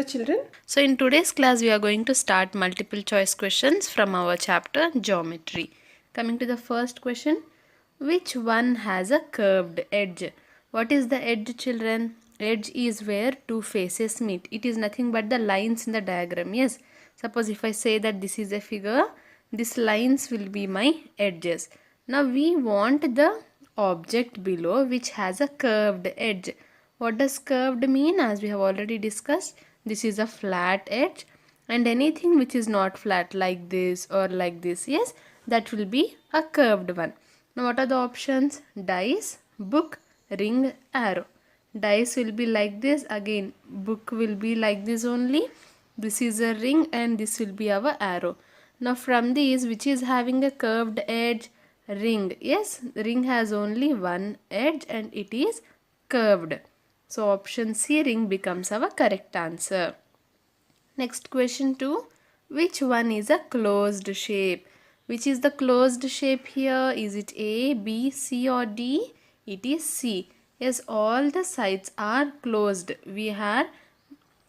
Hello children. So in today's class we are going to start multiple choice questions from our chapter Geometry. Coming to the first question, which one has a curved edge? What is the edge, children? Edge is where two faces meet. It is nothing but the lines in the diagram. Yes. Suppose if I say that this is a figure, these lines will be my edges. Now we want the object below which has a curved edge. What does curved mean? As we have already discussed, this is a flat edge, and anything which is not flat like this or like this, yes, that will be a curved one. Now what are the options? Dice, book, ring, arrow. Dice will be like this, again book will be like this only. This is a ring and this will be our arrow. Now from these, which is having a curved edge? Ring. Yes, ring has only one edge and it is curved. So option C, ring, becomes our correct answer. Next question 2. Which one is a closed shape? Which is the closed shape here? Is it A, B, C or D? It is C. Yes, all the sides are closed. We have,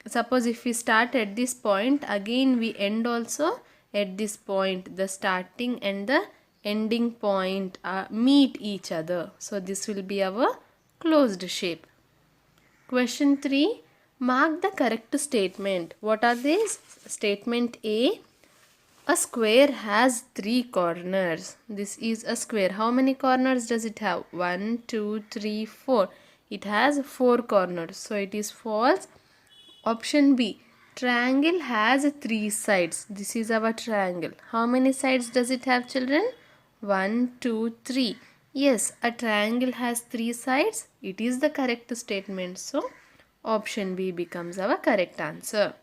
suppose if we start at this point, again we end also at this point. The starting and the ending point meet each other. So this will be our closed shape. Question 3. Mark the correct statement. What are these? Statement A. A square has 3 corners. This is a square. How many corners does it have? 1, 2, 3, 4. It has 4 corners. So it is false. Option B. Triangle has 3 sides. This is our triangle. How many sides does it have, children? 1, 2, 3. Yes, a triangle has 3 sides. It is the correct statement. So, option B becomes our correct answer.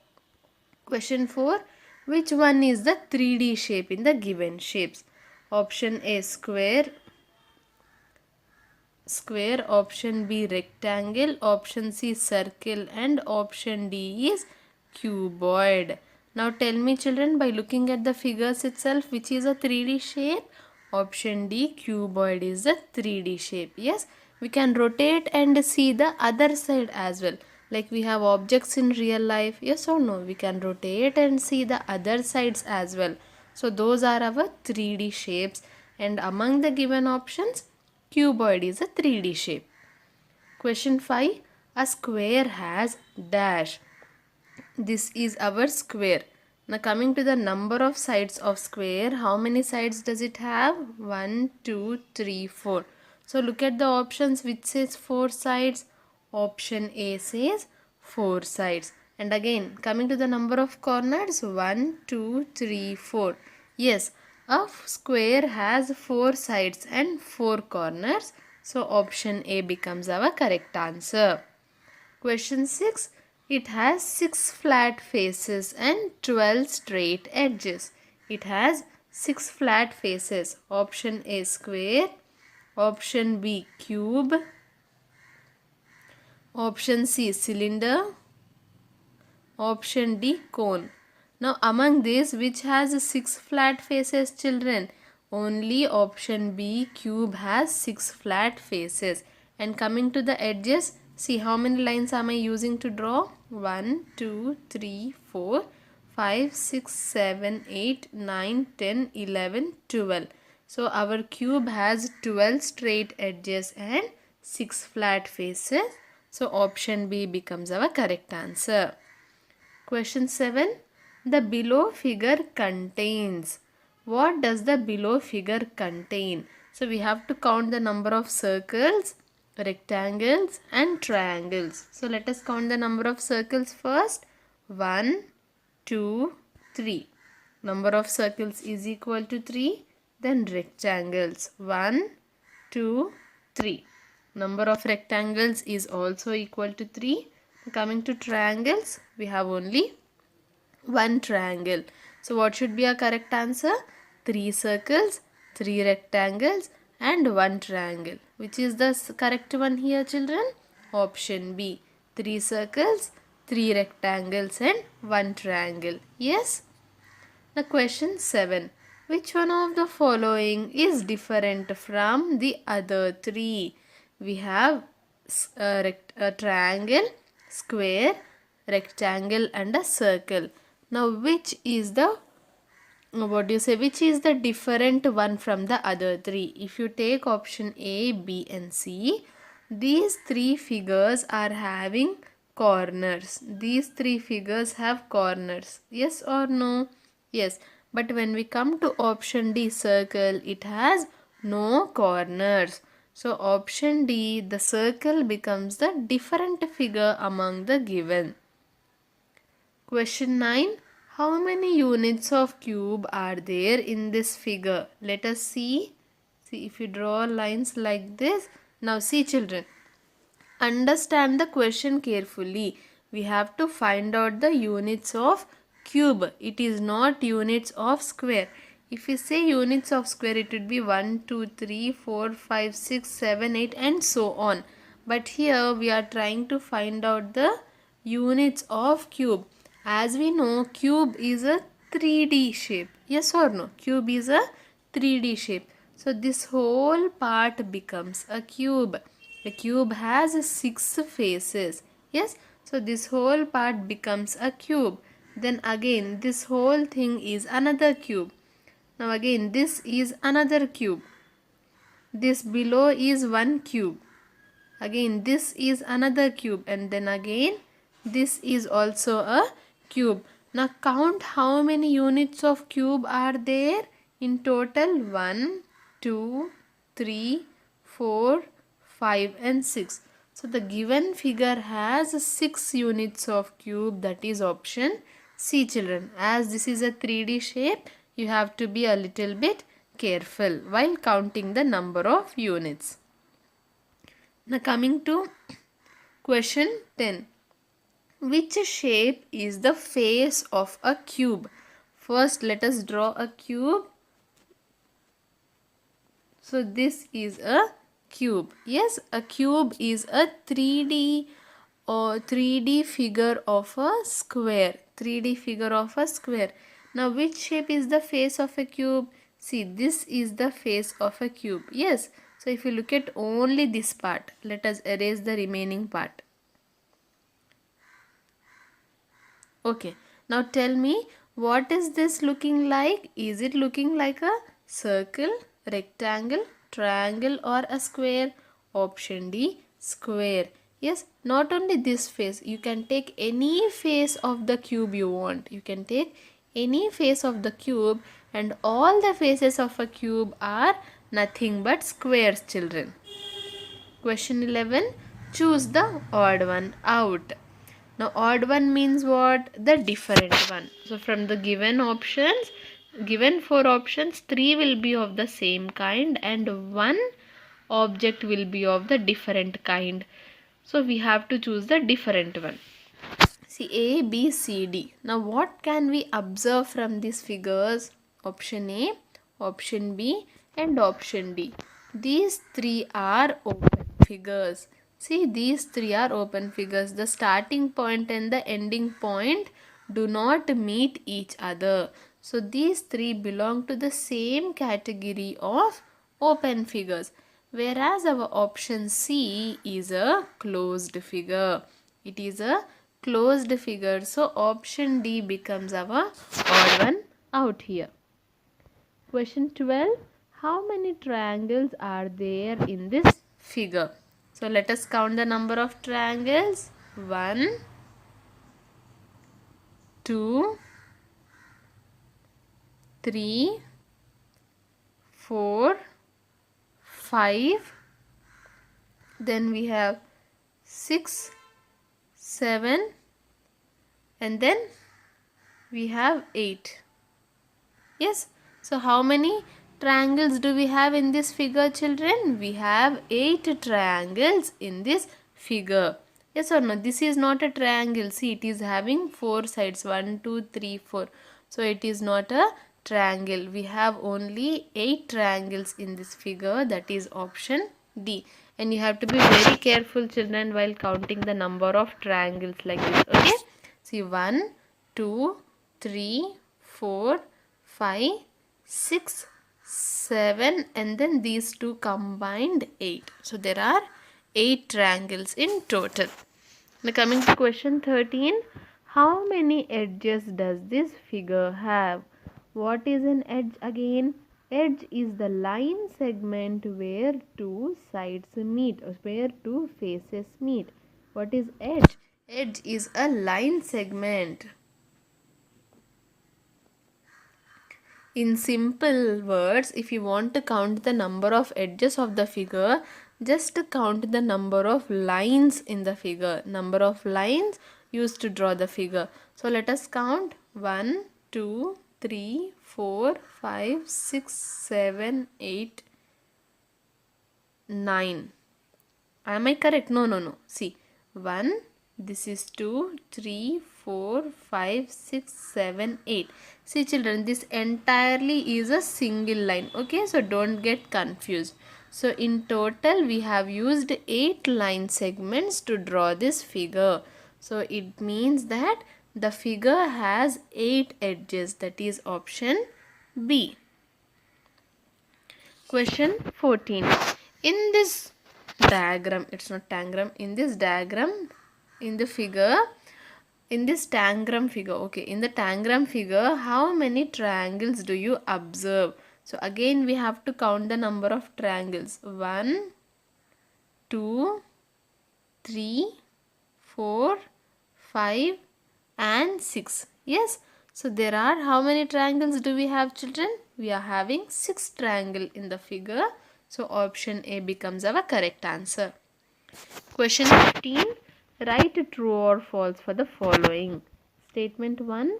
Question 4. Which one is the 3D shape in the given shapes? Option A, square. Option B, rectangle. Option C, circle. And option D is cuboid. Now tell me, children, by looking at the figures itself, which is a 3D shape? Option D, cuboid, is a 3D shape. Yes, we can rotate and see the other side as well. Like we have objects in real life. Yes or no? We can rotate and see the other sides as well. So those are our 3D shapes. And among the given options, cuboid is a 3D shape. Question 5. A square has dash. This is our square. Now coming to the number of sides of square, how many sides does it have? 1, 2, 3, 4. So look at the options which says 4 sides. Option A says 4 sides. And again coming to the number of corners, 1, 2, 3, 4. Yes, a square has 4 sides and 4 corners. So option A becomes our correct answer. Question 6. It has 6 flat faces and 12 straight edges. It has 6 flat faces. Option A, square. Option B, cube. Option C, cylinder. Option D, cone. Now among these, which has 6 flat faces, children? Only option B, cube, has 6 flat faces. And coming to the edges, see how many lines am I using to draw? 1, 2, 3, 4, 5, 6, 7, 8, 9, 10, 11, 12. So our cube has 12 straight edges and 6 flat faces. So option B becomes our correct answer. Question 7. The below figure contains. What does the below figure contain? So we have to count the number of circles, rectangles and triangles. So let us count the number of circles first. 1, 2, 3. Number of circles is equal to 3. Then rectangles. 1, 2, 3. Number of rectangles is also equal to 3. Coming to triangles, we have only one triangle. So what should be our correct answer? 3 circles, 3 rectangles and 1 triangle. Which is the correct one here, children? Option B. 3 circles, 3 rectangles and 1 triangle. Yes? Now question 7. Which one of the following is different from the other 3? We have a triangle, square, rectangle and a circle. Now which is the which is the different one from the other three? If you take option A, B and C, these three figures are having corners. These three figures have corners. Yes or no? Yes. But when we come to option D, circle, it has no corners. So option D, the circle becomes the different figure among the given. Question 9. How many units of cube are there in this figure? Let us see. See, if you draw lines like this. Now see children. Understand the question carefully. We have to find out the units of cube. It is not units of square. If we say units of square, it would be 1, 2, 3, 4, 5, 6, 7, 8 and so on. But here we are trying to find out the units of cube. As we know, cube is a 3D shape. Yes or no? Cube is a 3D shape. So this whole part becomes a cube. A cube has 6 faces. Yes. So this whole part becomes a cube. Then again this whole thing is another cube. Now again this is another cube. This below is one cube. Again this is another cube, and then again this is also a cube. Now count how many units of cube are there in total. 1, 2, 3, 4, 5 and 6. So the given figure has 6 units of cube, that is option C children. As this is a 3D shape, you have to be a little bit careful while counting the number of units. Now coming to question 10. Which shape is the face of a cube? First let us draw a cube. So this is a cube. Yes, a cube is a 3D or 3D figure of a square. 3D figure of a square. Now which shape is the face of a cube? See, this is the face of a cube. Yes. So if you look at only this part, let us erase the remaining part. Okay. Now tell me, what is this looking like? Is it looking like a circle, rectangle, triangle or a square? Option D, square. Yes, not only this face, you can take any face of the cube you want. You can take any face of the cube, and all the faces of a cube are nothing but squares children. Question 11. Choose the odd one out. Now odd one means what? The different one. So from the given options, given 4 options, 3 will be of the same kind and 1 object will be of the different kind. So we have to choose the different one. See, A, B, C, D. Now what can we observe from these figures? Option A, option B and option D. These 3 are open figures. See, these 3 are open figures. The starting point and the ending point do not meet each other. So these 3 belong to the same category of open figures. Whereas our option C is a closed figure. It is a closed figure. So option D becomes our odd one out here. Question 12. How many triangles are there in this figure? So let us count the number of triangles. 1, 2, 3, 4, 5. Then we have 6, 7 and then we have 8. Yes. So how many triangles do we have in this figure children? We have 8 triangles in this figure. Yes or no? This is not a triangle. See, it is having 4 sides. 1, 2, 3, 4. So it is not a triangle. We have only 8 triangles in this figure. That is option D. And you have to be very careful children while counting the number of triangles like this. Okay. See, 1, 2, 3, 4, 5, 6, 7 and then these two combined 8. So there are 8 triangles in total. Now coming to question 13. How many edges does this figure have? What is an edge again? Edge is the line segment where two sides meet, or where two faces meet. What is edge? Edge is a line segment. In simple words, if you want to count the number of edges of the figure, just count the number of lines in the figure. Number of lines used to draw the figure. So let us count 1, 2, 3, 4, 5, 6, 7, 8, 9. Am I correct? No, no, no. See, 1, this is 2, 3, 4, 5, 6, 7, 8. See children, this entirely is a single line. Okay, so don't get confused. So in total, we have used 8 line segments to draw this figure. So it means that the figure has 8 edges. That is option B. Question 14. In this diagram, it's not tangram, in this diagram, in the figure, in this tangram figure, okay, in the tangram figure, how many triangles do you observe? So again we have to count the number of triangles. 1, 2, 3, 4, 5 and 6. Yes. So there are how many triangles do we have, children? We are having 6 triangles in the figure. So option A becomes our correct answer. Question 15. Write true or false for the following. Statement 1.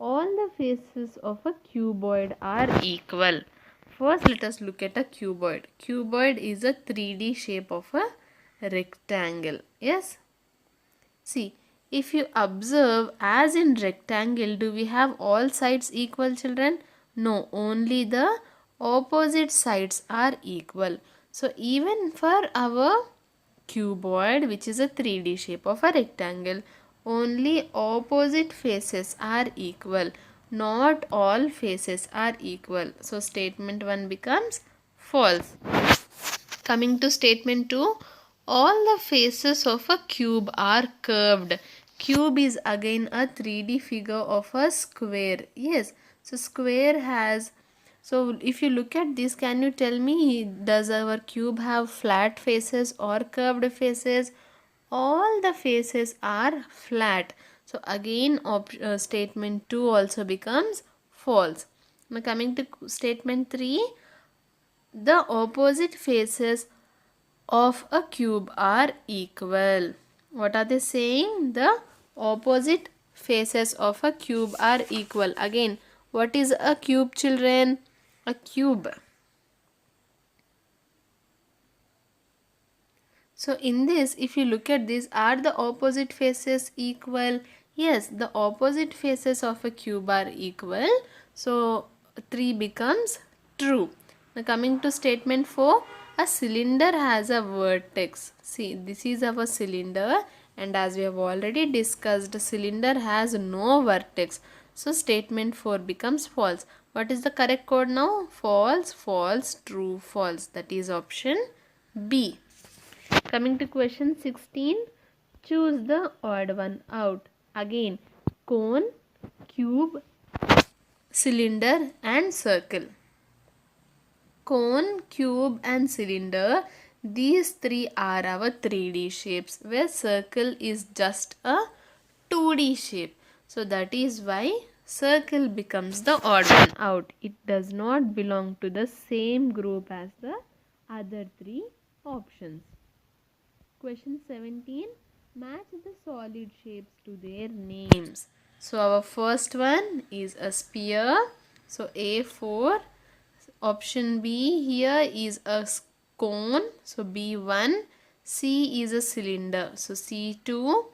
All the faces of a cuboid are equal. First let us look at a cuboid. Cuboid is a 3D shape of a rectangle. Yes. See, if you observe, as in rectangle, do we have all sides equal, children? No, only the opposite sides are equal. So even for our cuboid, which is a 3D shape of a rectangle, only opposite faces are equal. Not all faces are equal. So statement 1 becomes false. Coming to statement 2, all the faces of a cube are curved. Cube is again a 3D figure of a square. Yes, so square has, so if you look at this, can you tell me, does our cube have flat faces or curved faces? All the faces are flat. So again statement 2 also becomes false. Now coming to statement 3, the opposite faces of a cube are equal. What are they saying? The opposite faces of a cube are equal. Again, what is a cube, children? A cube. So in this, if you look at this, are the opposite faces equal? Yes, the opposite faces of a cube are equal. So 3 becomes true. Now coming to statement 4, a cylinder has a vertex. See, this is our cylinder, and as we have already discussed, cylinder has no vertex. So statement 4 becomes false. What is the correct code now? False, false, true, false. That is option B. Coming to question 16, choose the odd one out. Again, cone, cube, cylinder and circle. Cone, cube and cylinder, these 3 are our 3D shapes, where circle is just a 2D shape. So that is why circle becomes the odd one out. It does not belong to the same group as the other 3 options. Question 17. Match the solid shapes to their names. So our first one is a sphere. So A4. Option B here is a cone. So B1. C is a cylinder. So C2.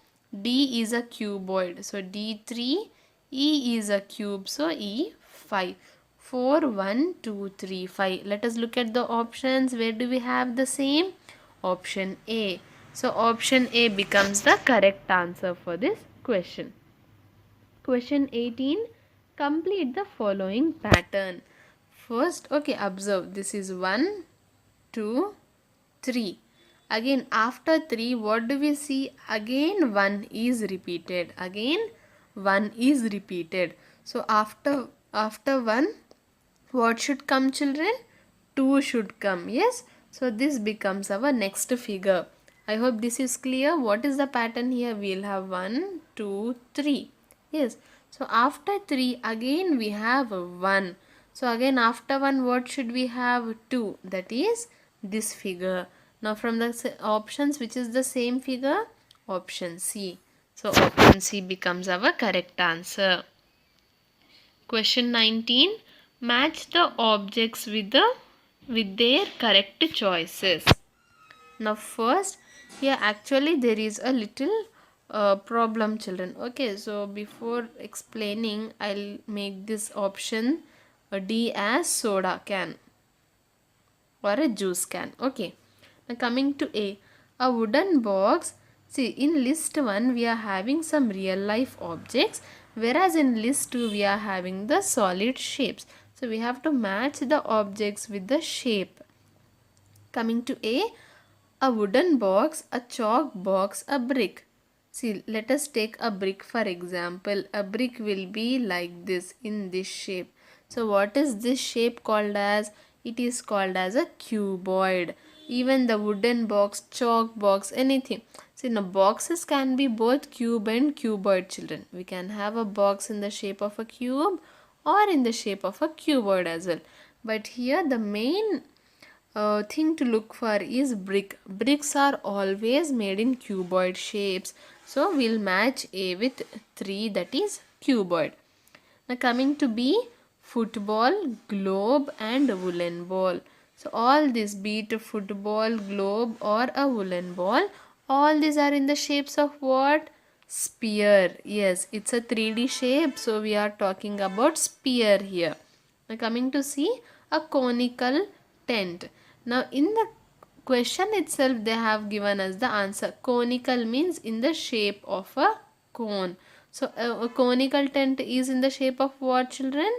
D is a cuboid. So D3. E is a cube. So E5. 4, 1, 2, 3, 5. Let us look at the options. Where do we have the same? Option A. So option A becomes the correct answer for this question. Question 18. Complete the following pattern. First, okay, observe. This is 1, 2, 3. Again after 3, what do we see? Again 1 is repeated. Again 1 is repeated. So after 1, what should come, children? 2 should come. Yes. So this becomes our next figure. I hope this is clear. What is the pattern here? We'll have 1, 2, 3. Yes. So after 3, again we have 1. So again after 1, what should we have? 2. That is this figure. Now from the options, which is the same figure? Option C. So option C becomes our correct answer. Question 19. Match the objects with their correct choices. Now first, here actually there is a little problem, children. Okay, so before explaining, I'll make this option D as soda can or a juice can. Okay, now coming to a wooden box. See, in list 1 we are having some real life objects, whereas in list 2 we are having the solid shapes. So we have to match the objects with the shape. Coming to a wooden box, a chalk box, a brick. See, let us take a brick for example. A brick will be like this, in this shape. So what is this shape called as? It is called as a cuboid. Even the wooden box, chalk box, anything. See, now boxes can be both cube and cuboid, children. We can have a box in the shape of a cube or in the shape of a cuboid as well. But here the main thing to look for is brick. Bricks are always made in cuboid shapes. So we'll match A with 3, that is cuboid. Now coming to B, football, globe and woolen ball. So all this, be it a football, globe or a woolen ball, all these are in the shapes of what? Sphere. Yes, it's a 3D shape. So we are talking about sphere here. Now coming to C, a conical tent. Now in the question itself they have given us the answer. Conical means in the shape of a cone. So a conical tent is in the shape of what, children?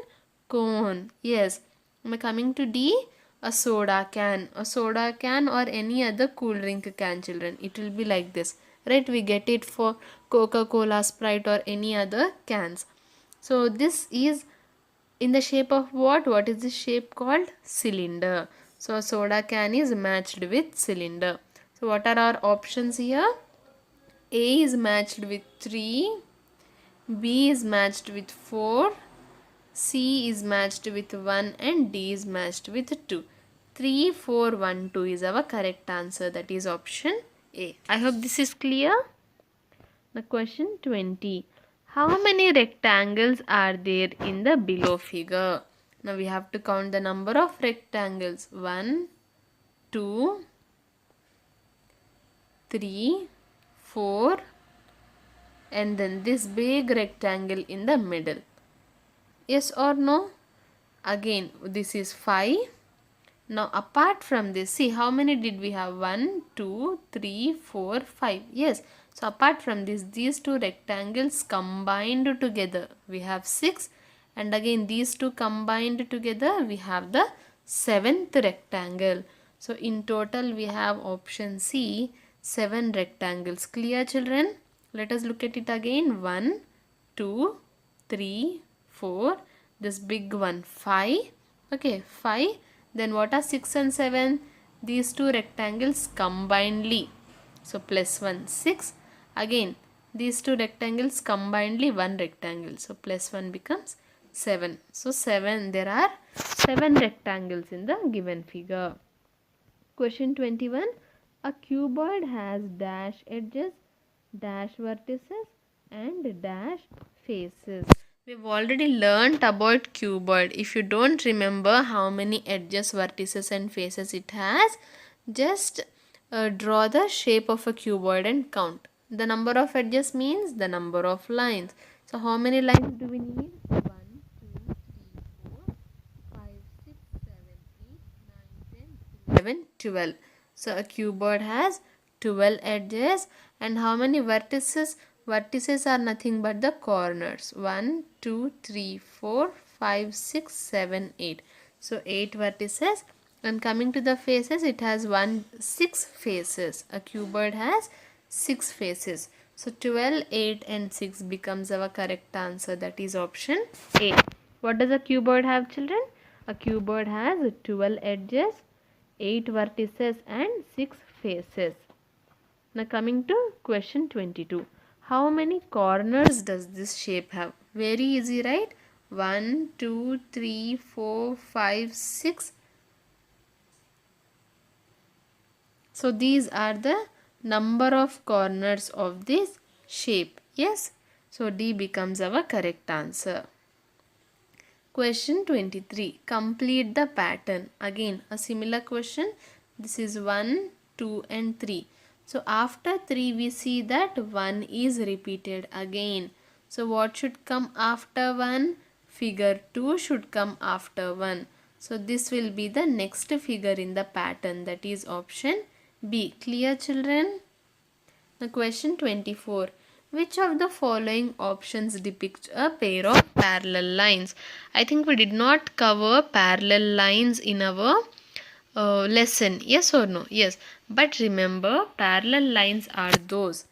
Cone. Yes. Now coming to D, a soda can. A soda can or any other cool drink can, children. It will be like this. Right? We get it for Coca-Cola, Sprite or any other cans. So this is in the shape of what? What is this shape called? Cylinder. So a soda can is matched with cylinder. So what are our options here? A is matched with 3, B is matched with 4, C is matched with 1 and D is matched with 2. 3, 4, 1, 2 is our correct answer. That is option A. I hope this is clear. The question 20. How many rectangles are there in the below figure? Now we have to count the number of rectangles. 1, 2, 3, 4 and then this big rectangle in the middle. Yes or no? Again this is 5. Now apart from this, see how many did we have? 1, 2, 3, 4, 5. Yes. So apart from this, these two rectangles combined together, we have 6. And again these two combined together, we have the 7th rectangle. So in total we have option C, 7 rectangles. Clear, children? Let us look at it again. 1, 2, 3, 4. This big one, 5. Okay, 5. Then what are 6 and 7? These two rectangles combinedly. So plus 1, 6. Again, these two rectangles combinedly, one rectangle. So plus 1 becomes 7. So 7, there are 7 rectangles in the given figure. Question 21. A cuboid has dash edges, dash vertices and dash faces. We've already learnt about cuboid. If you don't remember how many edges, vertices and faces it has, just draw the shape of a cuboid and count. The number of edges means the number of lines. So how many lines do we need? 1, 2, 3, 4, 5, 6, 7, 8, 9, 10, 11, 12. So a cuboid has 12 edges. And how many vertices? Vertices are nothing but the corners. 1, 2, 3, 4, 5, 6, 7, 8. So 8 vertices And coming to the faces, it has 6 faces. A cuboid has 6 faces. So 12, 8 and 6 becomes our correct answer. That is option A. What does a cuboid have, children? A cuboid has 12 edges, 8 vertices and 6 faces. Now coming to question 22. How many corners does this shape have? Very easy, right? 1, 2, 3, 4, 5, 6. So these are the number of corners of this shape. Yes. So D becomes our correct answer. Question 23. Complete the pattern. Again a similar question. This is 1, 2 and 3. So after 3 we see that 1 is repeated again. So what should come after 1? Figure 2 should come after 1. So this will be the next figure in the pattern, that is option B. Clear, children? The question 24. Which of the following options depicts a pair of parallel lines? I think we did not cover parallel lines in our lesson. Yes or no? Yes. But remember, parallel lines are those.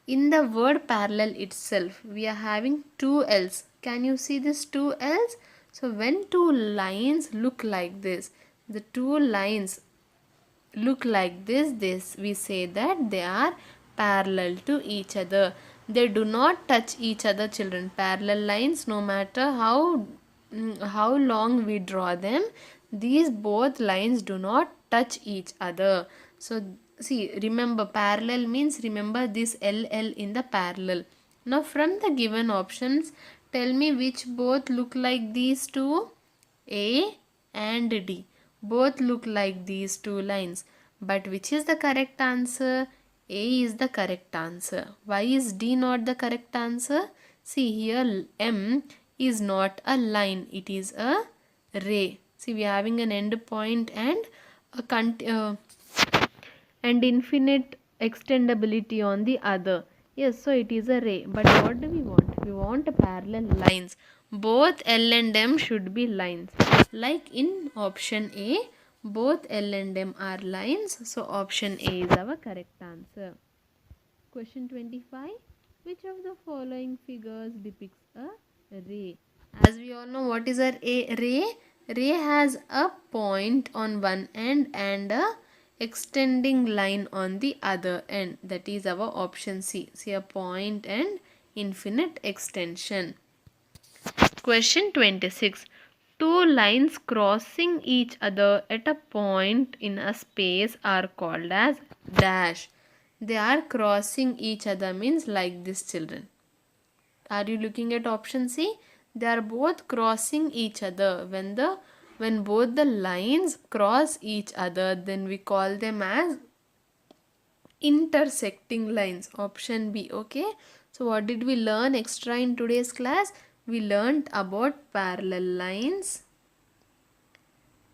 In the word parallel itself, we are having two L's. Can you see this two L's? So when two lines look like this, the two lines look like this we say that they are parallel to each other. They do not touch each other, children. Parallel lines, no matter how long we draw them, these both lines do not touch each other. So see, remember, parallel means, remember this LL in the parallel. Now from the given options, tell me which both look like these two. A and D both look like these two lines. But which is the correct answer? A is the correct answer. Why is D not the correct answer? See here, M is not a line, it is a ray. See, we are having an end point and and infinite extendability on the other. Yes, so it is a ray. But what do we want? We want parallel lines. Both L and M should be lines. Like in option A, both L and M are lines. So option A is our correct answer. Question 25. Which of the following figures depicts a ray? As we all know, what is a ray? Ray has a point on one end and a extending line on the other end. That is our option C. See, a point and infinite extension. Question 26. Two lines crossing each other at a point in a space are called as dash. They are crossing each other means like this, children. Are you looking at option C? They are both crossing each other. When both the lines cross each other, then we call them as intersecting lines. Option B. Okay. So what did we learn extra in today's class? We learned about parallel lines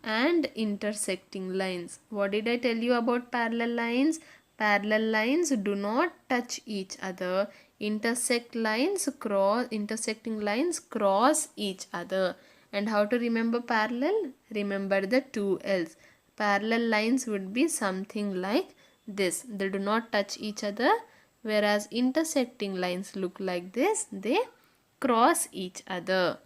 and intersecting lines. What did I tell you about parallel lines? Parallel lines do not touch each other. Intersecting lines cross each other. And how to remember parallel? Remember the two L's. Parallel lines would be something like this. They do not touch each other, whereas intersecting lines look like this. They cross each other.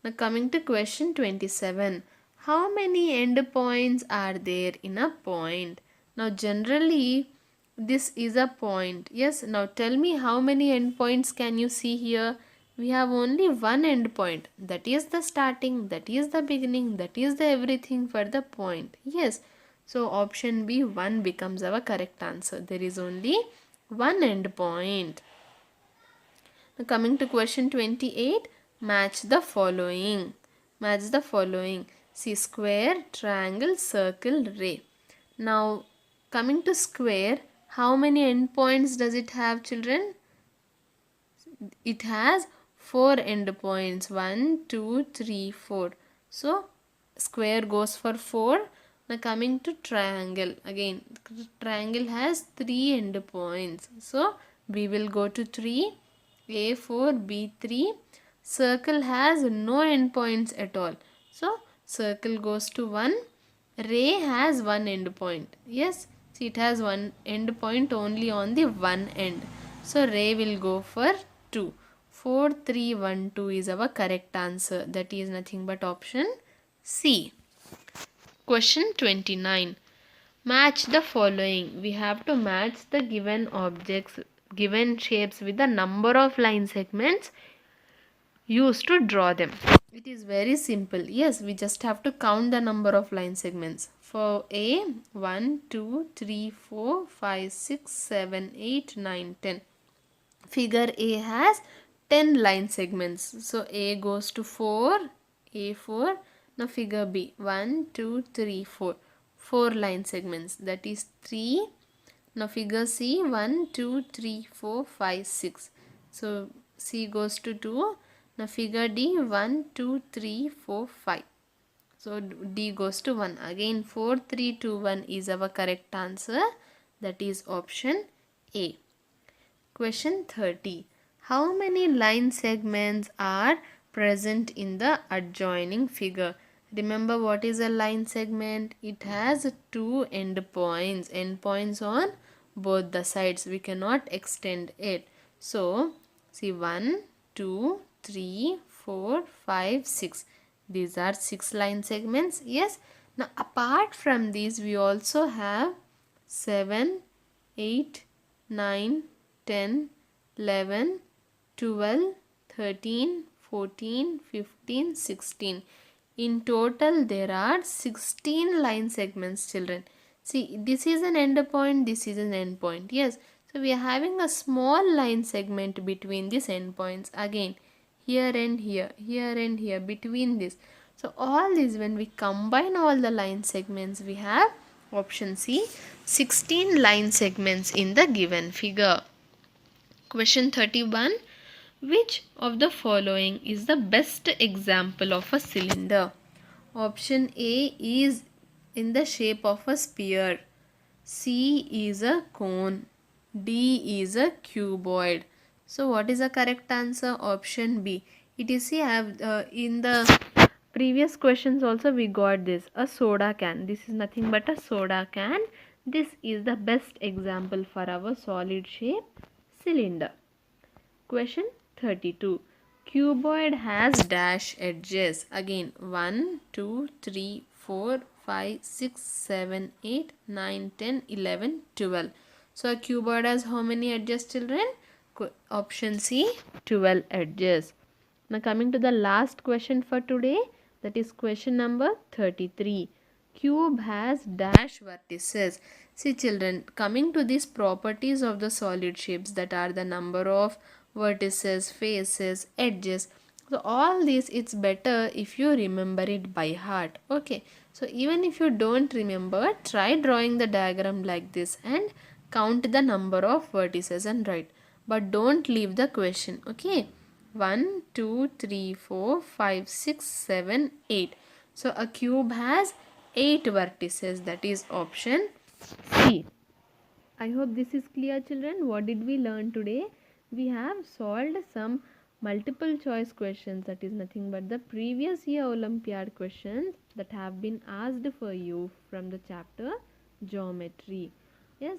Now coming to question 27. How many endpoints are there in a point? Now generally this is a point. Yes, now tell me how many endpoints can you see here? We have only one endpoint. That is the starting, that is the beginning, that is the everything for the point. Yes. So option B, 1 becomes our correct answer. There is only one endpoint. Now coming to question 28, match the following. Match the following. See, square, triangle, circle, ray. Now coming to square, how many endpoints does it have, children? It has 4 endpoints. 1, 2, 3, 4. So square goes for 4. Now coming to triangle, again triangle has 3 endpoints. So we will go to 3. A4, B3. Circle has no endpoints at all. So circle goes to 1. Ray has one end point. Yes, see it has one end point only on the one end. So ray will go for 2. 4, 3, 1, 2 is our correct answer. That is nothing but option C. Question 29. Match the following. We have to match the given objects, given shapes with the number of line segments used to draw them. It is very simple. Yes, we just have to count the number of line segments. For A, 1, 2, 3, 4, 5, 6, 7, 8, 9, 10. Figure A has 10 line segments. So A goes to 4, A4. Now figure B, 1, 2, 3, 4. 4 line segments. That is 3. Now figure C, 1, 2, 3, 4, 5, 6. So C goes to 2. Now figure D, 1, 2, 3, 4, 5. So D goes to 1. Again 4, 3, 2, 1 is our correct answer. That is option A. Question 30. How many line segments are present in the adjoining figure? Remember what is a line segment? It has two endpoints on both the sides. We cannot extend it. So, see 1, 2, 3, 4, 5, 6. These are 6 line segments. Yes. Now, apart from these, we also have 7, 8, 9, 10, 11, 12, 13, 14, 15, 16. In total, there are 16 line segments, children. See, this is an end point, this is an end point. Yes, so we are having a small line segment between these end points. Again, here and here, between this. So, all these, when we combine all the line segments, we have option C, 16 line segments in the given figure. Question 31. Which of the following is the best example of a cylinder? Option A is in the shape of a sphere. C is a cone. D is a cuboid. So what is the correct answer? Option B. It is see in the previous questions also we got this, a soda can. This is nothing but a soda can. This is the best example for our solid shape cylinder. Question 32. Cuboid has dash edges. Again 1, 2, 3, 4, 5, 6, 7, 8, 9, 10, 11, 12. So a cuboid has how many edges, children? Option C, 12 edges. Now coming to the last question for today, that is question number 33. Cube has dash vertices. See children, coming to these properties of the solid shapes, that are the number of vertices, faces, edges. So all these, it's better if you remember it by heart. Okay. So even if you don't remember, try drawing the diagram like this and count the number of vertices and write. But don't leave the question. Okay. 1, 2, 3, 4, 5, 6, 7, 8. So a cube has 8 vertices. That is option C. I hope this is clear, children. What did we learn today? We have solved some multiple choice questions, that is nothing but the previous year Olympiad questions that have been asked for you from the chapter Geometry. Yes.